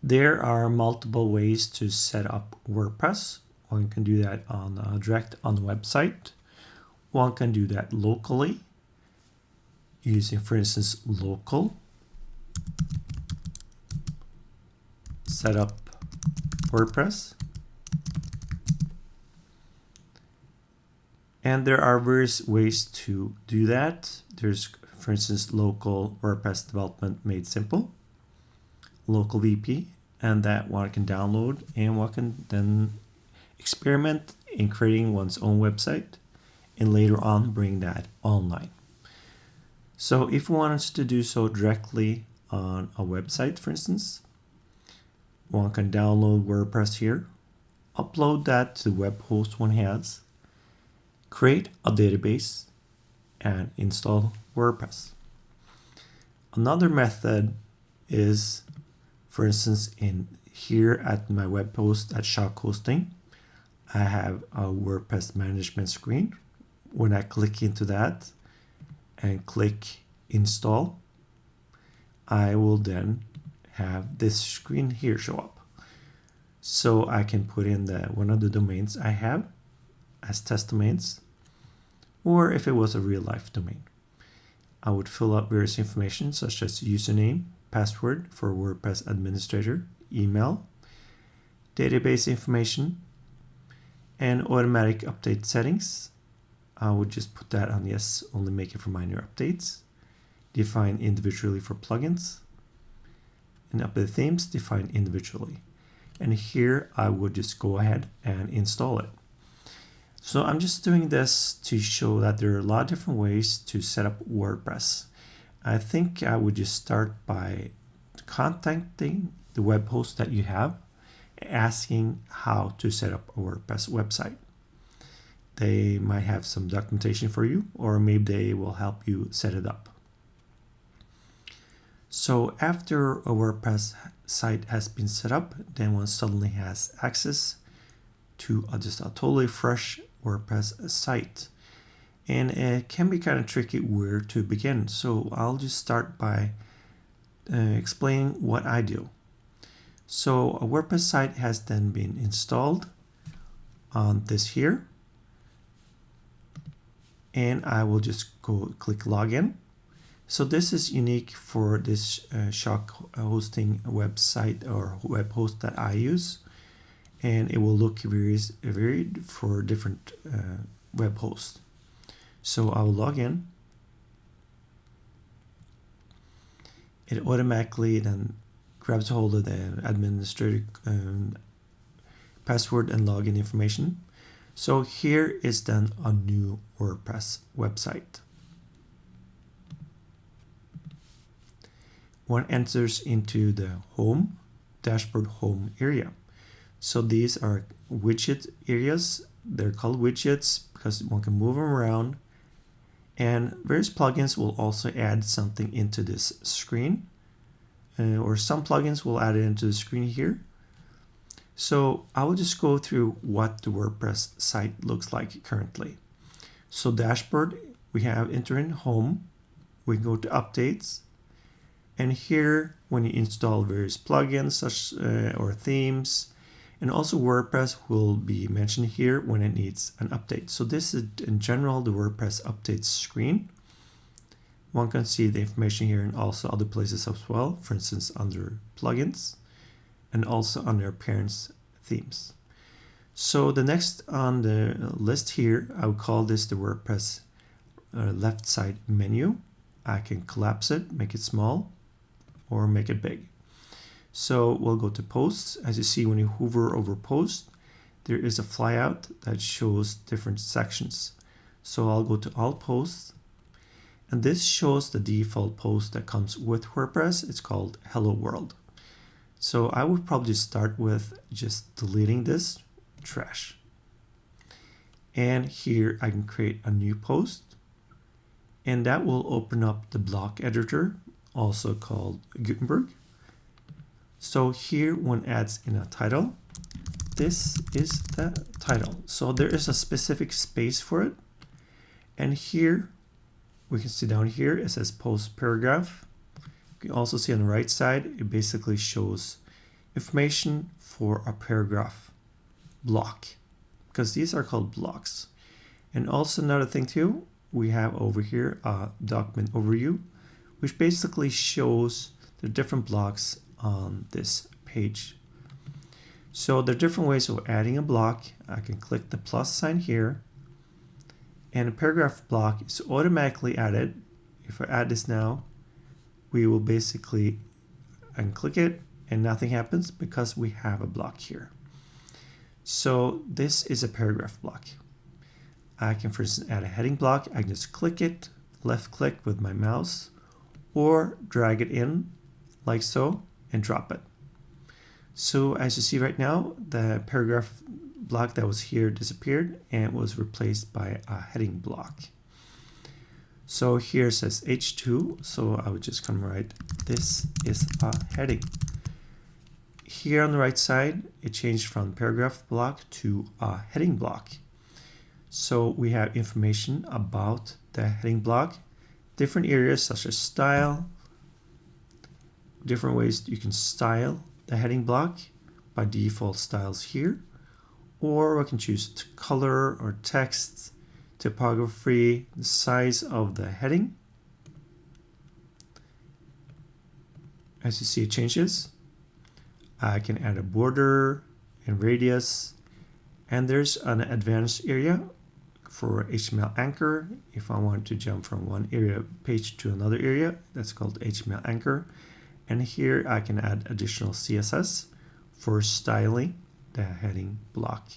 There are multiple ways to set up WordPress. One can do that on direct on the website. One can do that locally using, for instance, local setup WordPress. And there are various ways to do that. There's, for instance, local WordPress development made simple, local VP, and that one can download and one can then experiment in creating one's own website and later on bring that online. So if one wants to do so directly on a website, for instance, one can download WordPress here, upload that to the web host one has, create a database, and install WordPress. Another method is, for instance, in here at my web host at Shock Hosting, I have a WordPress management screen. When I click into that and click install, I will then have this screen here show up. So I can put in one of the domains I have as test domains, or if it was a real life domain, I would fill out various information such as username, password for WordPress administrator, email, database information, and automatic update settings. I would just put that on yes, only make it for minor updates. Define individually for plugins. And update themes, define individually. And here I would just go ahead and install it. So I'm just doing this to show that there are a lot of different ways to set up WordPress. I think I would just start by contacting the web host that you have, asking how to set up a WordPress website. They might have some documentation for you, or maybe they will help you set it up. So after a WordPress site has been set up, then one suddenly has access to just a totally fresh WordPress site. And it can be kind of tricky where to begin. So I'll just start by explaining what I do. So a WordPress site has then been installed on this here. And I will just go click login. So this is unique for this Shock hosting website or web host that I use. And it will look varied for different web hosts. So I will log in. It automatically then grabs a hold of the administrator password and login information. So here is then a new WordPress website. One enters into the home, dashboard home area. So these are widget areas. They're called widgets because one can move them around. And various plugins will also add something into this screen. Or some plugins will add it into the screen here. So I will just go through what the WordPress site looks like currently. So dashboard, we have enter in home. We can go to updates. And here, when you install various plugins such or themes, and also WordPress will be mentioned here when it needs an update. So this is in general the WordPress updates screen. One can see the information here and also other places as well, for instance under plugins and also under appearance themes. So the next on the list here, I would call this the WordPress left side menu. I can collapse it, make it small, or make it big. So we'll go to posts. As you see, when you hover over post, there is a flyout that shows different sections. So I'll go to all posts, and this shows the default post that comes with WordPress. It's called Hello World. So I would probably start with just deleting this trash. And here I can create a new post, and that will open up the block editor, also called Gutenberg. So here one adds in a title. This is the title. So there is a specific space for it. And here we can see down here it says post paragraph. You can also see on the right side it basically shows information for a paragraph block, because these are called blocks. And also another thing too, we have over here a document overview, which basically shows the different blocks on this page. So there are different ways of adding a block. I can click the plus sign here, and a paragraph block is automatically added. If I add this now, we will basically, I can click it and nothing happens because we have a block here. So this is a paragraph block. I can, for instance, add a heading block. I can just click it, left click with my mouse, or drag it in like so and drop it. So as you see right now, the paragraph block that was here disappeared and was replaced by a heading block. So here it says H2, so I would just come right, this is a heading. Here on the right side, it changed from paragraph block to a heading block. So we have information about the heading block, different areas such as style, different ways you can style the heading block. By default, styles here, or we can choose color or text, typography, the size of the heading. As you see, it changes. I can add a border and radius, and there's an advanced area for HTML anchor. If I want to jump from one area page to another area, that's called HTML anchor. And here I can add additional CSS for styling the heading block.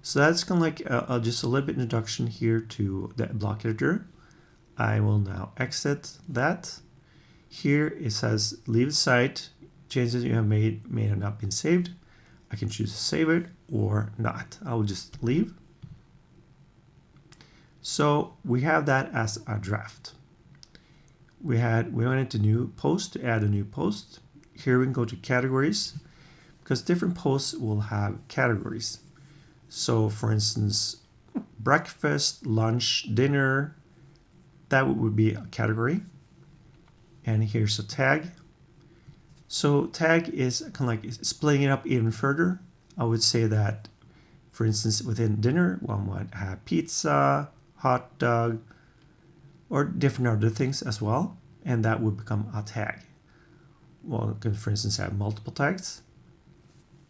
So that's kind of like just a little bit introduction here to the block editor. I will now exit that. Here it says leave the site. Changes you have made may have not been saved. I can choose to save it or not. I will just leave. So we have that as a draft. We went into new post to add a new post. Here we can go to categories, because different posts will have categories. So for instance, breakfast, lunch, dinner, that would be a category. And here's a tag. So tag is kind of like splitting it up even further. I would say that, for instance, within dinner, one might have pizza, hot dog, or different other things as well, and that would become a tag. Well, you can, for instance, have multiple tags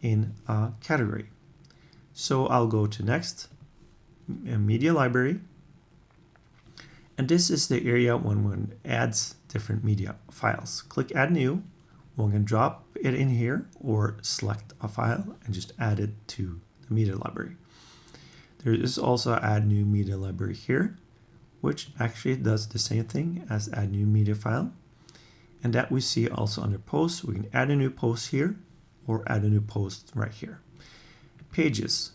in a category. So I'll go to next, media library, and this is the area when one adds different media files. Click add new. One can drop it in here or select a file and just add it to the media library. There is also add new media library here, which actually does the same thing as add new media file. And that we see also under posts. We can add a new post here or add a new post right here. Pages.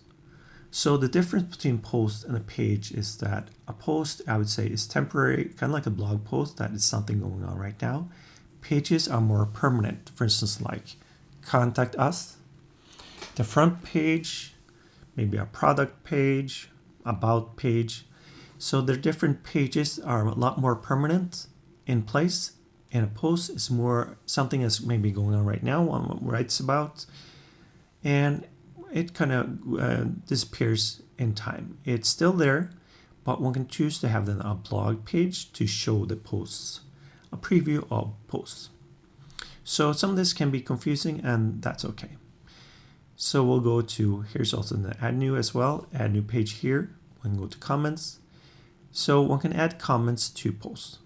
So the difference between post and a page is that a post, I would say, is temporary, kind of like a blog post that is something going on right now. Pages are more permanent. For instance, like contact us, the front page, maybe a product page, about page. So the different pages are a lot more permanent in place, and a post is more something that's maybe going on right now, one writes about, and it kind of disappears in time. It's still there, but one can choose to have then a blog page to show the posts, a preview of posts. So some of this can be confusing, and that's okay. So we'll go to, here's also the add new as well, add new page here. One can go to comments. So one can add comments to posts,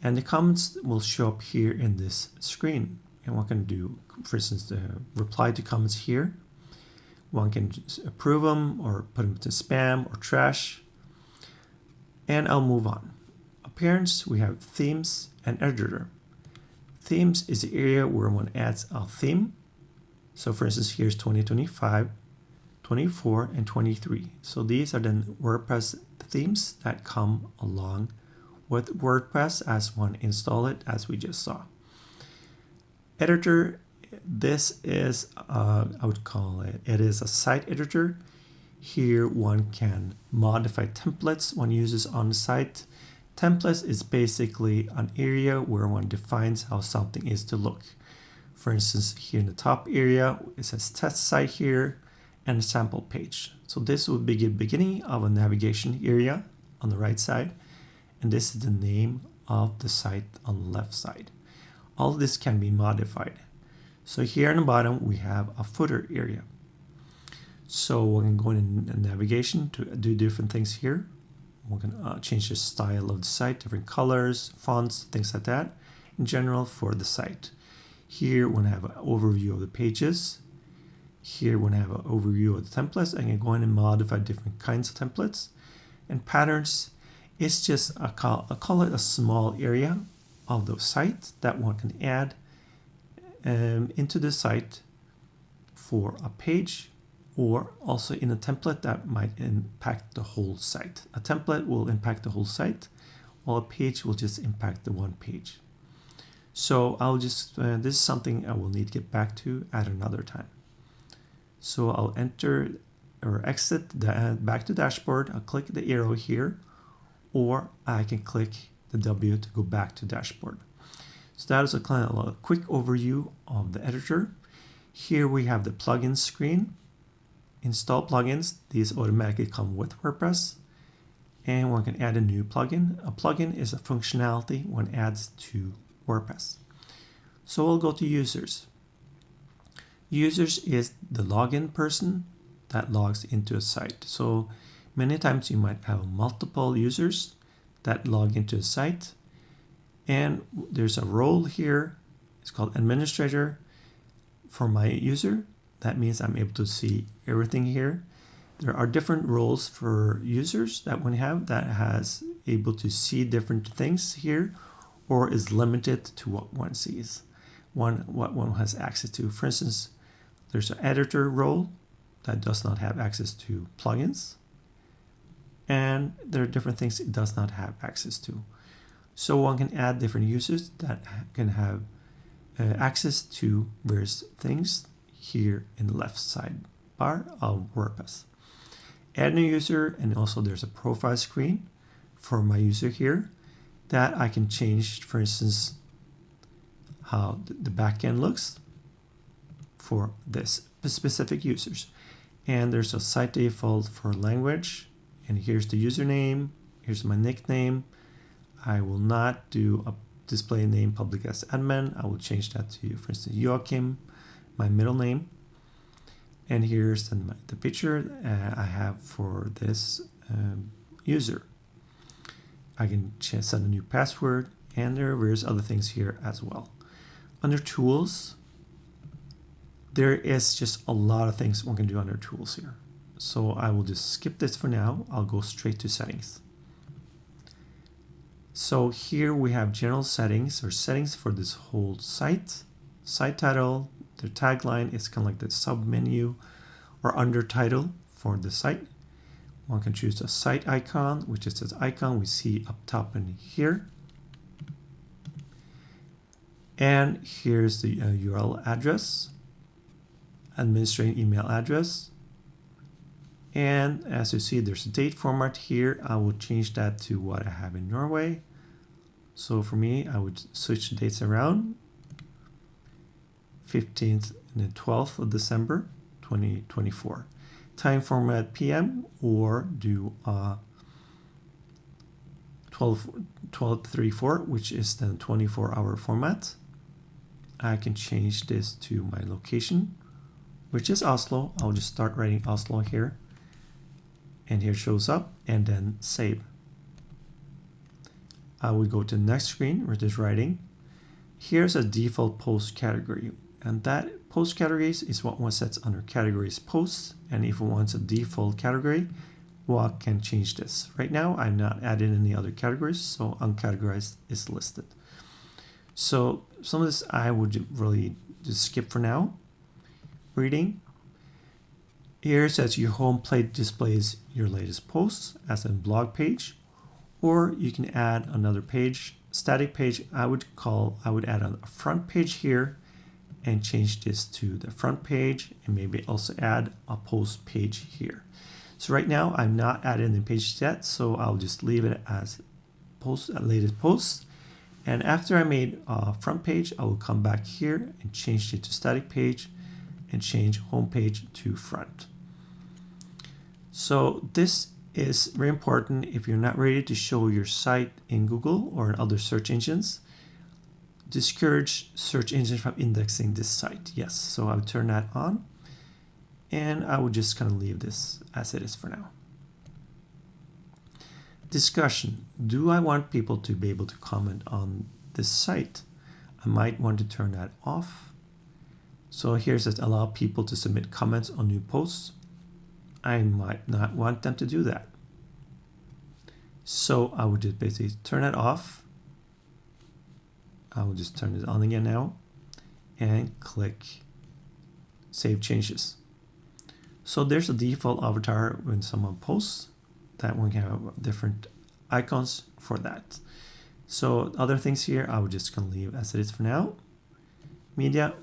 and the comments will show up here in this screen. And one can do, for instance, the reply to comments here. One can approve them or put them to spam or trash. And I'll move on. Appearance, we have themes and editor. Themes is the area where one adds a theme. So for instance, here's 2025, 24, and 23. So these are then WordPress themes that come along with WordPress as one install it, as we just saw. Editor, this is, I would call it is a site editor. Here one can modify templates one uses on the site. Templates is basically an area where one defines how something is to look. For instance, here in the top area, it says test site here and a sample page. So this would be the beginning of a navigation area on the right side. And this is the name of the site on the left side. All of this can be modified. So here on the bottom, we have a footer area. So we're going to go in navigation to do different things here. We're going to change the style of the site, different colors, fonts, things like that, in general for the site. Here we're going to have an overview of the pages. Here we're going to have an overview of the templates. I can go in and modify different kinds of templates. And patterns, it's just, I call it a small area of the site that one can add into the site for a page, or also in a template that might impact the whole site. A template will impact the whole site, while a page will just impact the one page. So I'll just, this is something I will need to get back to at another time. So I'll enter or exit back to dashboard. I'll click the arrow here, or I can click the W to go back to dashboard. So that is a quick overview of the editor. Here we have the plugin screen. Install plugins. These automatically come with WordPress. And one can add a new plugin. A plugin is a functionality one adds to WordPress. So we'll go to users. Users is the login person that logs into a site. So many times you might have multiple users that log into a site. And there's a role here. It's called administrator for my user. That means I'm able to see everything here. There are different roles for users that one have that has able to see different things here, or is limited to what one sees, what one has access to. For instance, there's an editor role that does not have access to plugins, and there are different things it does not have access to. So one can add different users that can have access to various things here in the left side bar of WordPress. Add new user, and also there's a profile screen for my user here that I can change, for instance, how the backend looks for this specific users. And there's a site default for language, and here's the username, here's my nickname. I will not do a display name public as admin. I will change that to, for instance, Joachim, my middle name. And here's the picture I have for this user. I can set a new password, and there are various other things here as well. Under tools, there is just a lot of things one can do under tools here. So I will just skip this for now. I'll go straight to settings. So here we have general settings, or settings for this whole site. Site title, the tagline is kind of like the sub menu or under title for the site. One can choose a site icon, which is this icon we see up top in here. And here's the URL address, administrator email address. And as you see, there's a date format here. I will change that to what I have in Norway. So for me, I would switch the dates around. 15th and the 12th of December 2024. Time format PM, or do 1234, which is the 24-hour format. I can change this to my location, which is Oslo. I'll just start writing Oslo here, and here shows up, and then save. I will go to the next screen where there's writing. Here's a default post category, and that post categories is what one sets under categories posts. And if one wants a default category, one can change this. Right now, I'm not adding any other categories, so uncategorized is listed. So some of this I would really just skip for now. Reading. Here it says your home page displays your latest posts as a blog page, or you can add another page, static page. I would add a front page here and change this to the front page, and maybe also add a post page here. So right now I'm not adding the page yet, so I'll just leave it as latest posts. And after I made a front page, I will come back here and change it to static page and change home page to front. So this is very important if you're not ready to show your site in Google or in other search engines. Discourage search engines from indexing this site. Yes, so I would turn that on, and I would just kind of leave this as it is for now. Discussion. Do I want people to be able to comment on this site? I might want to turn that off. So here's it, allow people to submit comments on new posts. I might not want them to do that. So I would just basically turn it off. I will just turn it on again now and click Save Changes. So there's a default avatar when someone posts. That one can have different icons for that. So other things here, I would just gonna leave as it is for now. Media.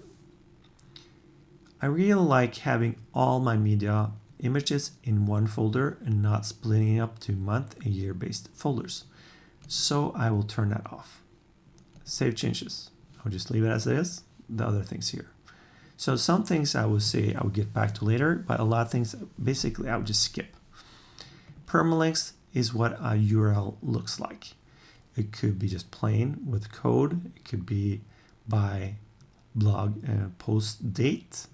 I really like having all my media images in one folder and not splitting it up to month and year based folders. So I will turn that off. Save changes. I'll just leave it as it is. The other things here. So some things I would say I would get back to later, but a lot of things basically I would just skip. Permalinks is what a URL looks like. It could be just plain with code. It could be by blog post date.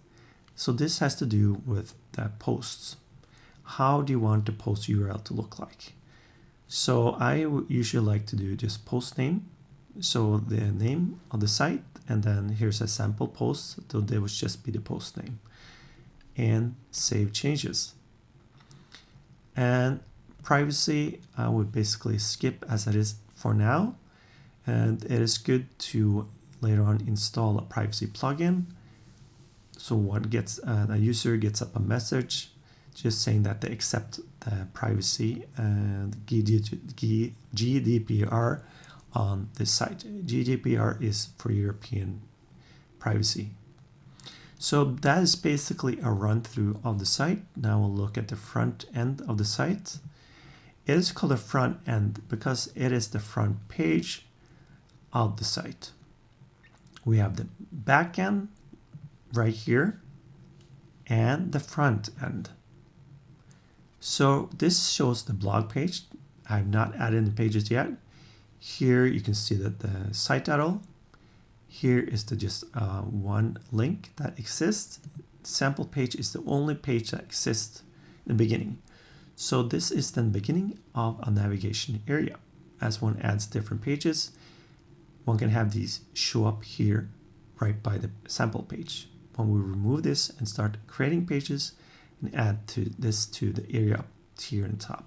So this has to do with the posts. How do you want the post URL to look like? So I usually like to do just post name. So the name of the site, and then here's a sample post. So there would just be the post name. And save changes. And privacy, I would basically skip as it is for now. And it is good to later on install a privacy plugin. So a user gets up a message just saying that they accept the privacy and GDPR on this site. GDPR is for European privacy. So that is basically a run through of the site. Now we'll look at the front end of the site. It is called a front end because it is the front page of the site. We have the back end right here and the front end. So this shows the blog page. I have not added any pages yet. Here you can see that the site title. Here is the just one link that exists. Sample page is the only page that exists in the beginning. So this is the beginning of a navigation area. As one adds different pages, one can have these show up here right by the sample page. When we remove this and start creating pages and add this to the area up here on top.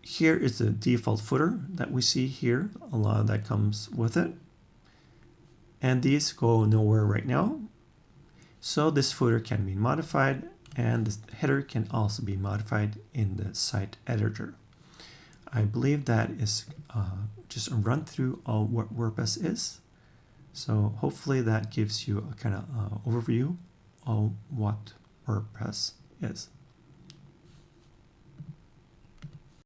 Here is the default footer that we see here. A lot of that comes with it. And these go nowhere right now. So this footer can be modified, and the header can also be modified in the site editor. I believe that is just a run through of what WordPress is. So hopefully that gives you a kind of overview of what WordPress is.